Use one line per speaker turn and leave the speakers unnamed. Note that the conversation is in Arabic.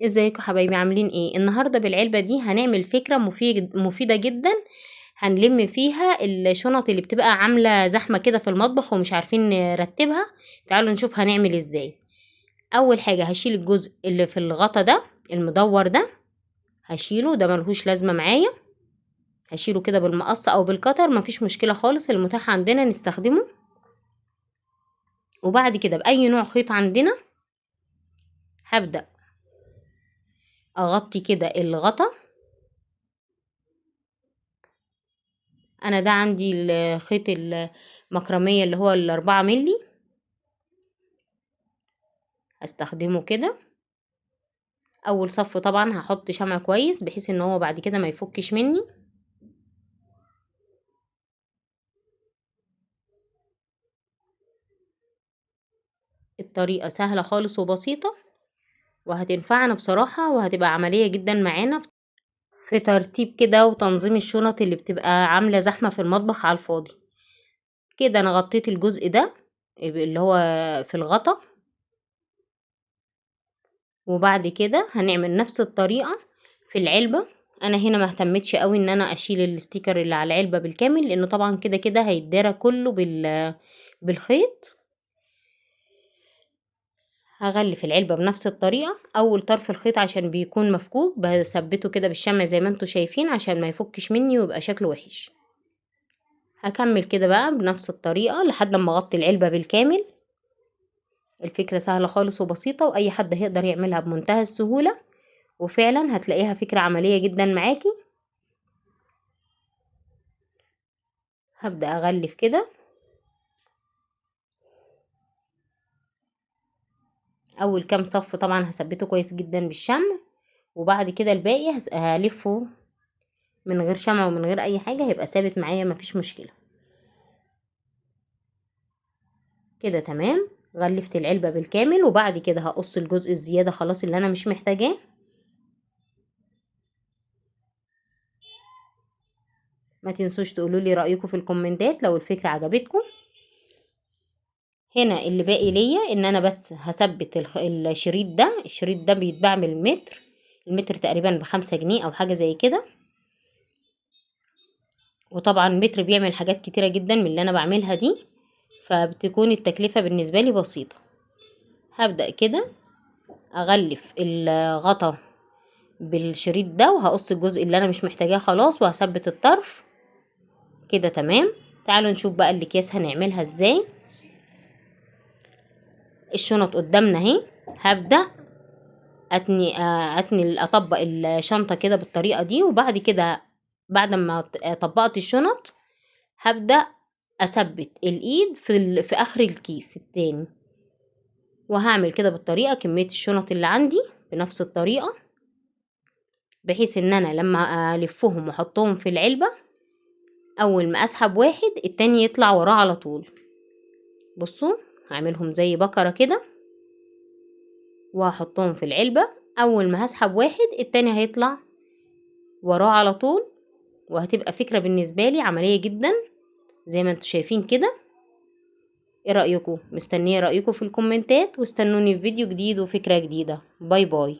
ازيكم حبايبي، عاملين ايه؟ النهارده بالعلبه دي هنعمل فكره مفيده جدا. هنلم فيها الشنط اللي بتبقى عامله زحمه كده في المطبخ ومش عارفين نرتبها. تعالوا نشوف هنعمل ازاي. اول حاجه هشيل الجزء اللي في الغطا ده، المدور ده هشيله، ده ملهوش لازمه معايا. هشيله كده بالمقص او بالقطر، مفيش مشكله خالص، المتاح عندنا نستخدمه. وبعد كده باي نوع خيط عندنا هبدا اغطي كده الغطا. انا ده عندي الخيط المكرمية اللي هو ال4 ملي، هستخدمه كده. اول صف طبعا هحط شمع كويس بحيث ان هو بعد كده ما يفكش مني. الطريقة سهلة خالص وبسيطة وهتنفعنا بصراحة، وهتبقى عملية جدا معانا في ترتيب كده وتنظيم الشنط اللي بتبقى عاملة زحمة في المطبخ على الفاضي. كده انا غطيت الجزء ده اللي هو في الغطا، وبعد كده هنعمل نفس الطريقة في العلبة. انا هنا ما اهتمتش قوي ان انا اشيل الستيكر اللي على العلبة بالكامل، لانه طبعا كده كده هيتدارى كله بالخيط. هغلف العلبة بنفس الطريقة. اول طرف الخيط عشان بيكون مفكوك بثبته كده بالشمع زي ما انتوا شايفين عشان ما يفكش مني ويبقى شكله وحش. هكمل كده بقى بنفس الطريقة لحد ما اغطي العلبة بالكامل. الفكرة سهلة خالص وبسيطة، واي حد هيقدر يعملها بمنتهى السهولة، وفعلا هتلاقيها فكرة عملية جدا معاكي. هبدأ اغلف كده. اول كام صف طبعا هثبته كويس جدا بالشمع، وبعد كده الباقي هلفه من غير شمع ومن غير اي حاجة، هيبقى ثابت معايا مفيش مشكلة. كده تمام. غلفت العلبة بالكامل، وبعد كده هقص الجزء الزيادة خلاص اللي انا مش محتاجاه. ما تنسوش تقولوا لي رأيكم في الكومنتات لو الفكرة عجبتكم. هنا اللي باقي ليا ان انا بس هثبت الشريط ده بيتباع بالمتر، المتر تقريبا ب5 جنيه او حاجة زي كده. وطبعا متر بيعمل حاجات كتيرة جدا من اللي انا بعملها دي، فبتكون التكلفة بالنسبة لي بسيطة. هبدأ كده اغلف الغطا بالشريط ده، وهقص الجزء اللي انا مش محتاجاه خلاص، وهثبت الطرف. كده تمام. تعالوا نشوف بقى الاكياس هنعملها ازاي. الشنط قدامنا اهي. هبدأ اطبق الشنطة كده بالطريقة دي، وبعد كده بعد ما طبقت الشنط هبدأ اثبت الايد في اخر الكيس التاني، وهعمل كده بالطريقة كمية الشنط اللي عندي بنفس الطريقة، بحيث ان انا لما الفهم واحطهم في العلبة اول ما اسحب واحد التاني يطلع وراه على طول. بصوا هعملهم زي بكرة كده، وهحطهم في العلبة. اول ما هسحب واحد التاني هيطلع وراه على طول، وهتبقى فكرة بالنسبة لي عملية جدا زي ما انتوا شايفين كده. ايه رأيكم؟ مستنية رأيكم في الكومنتات، واستنوني في فيديو جديد وفكرة جديدة. باي باي.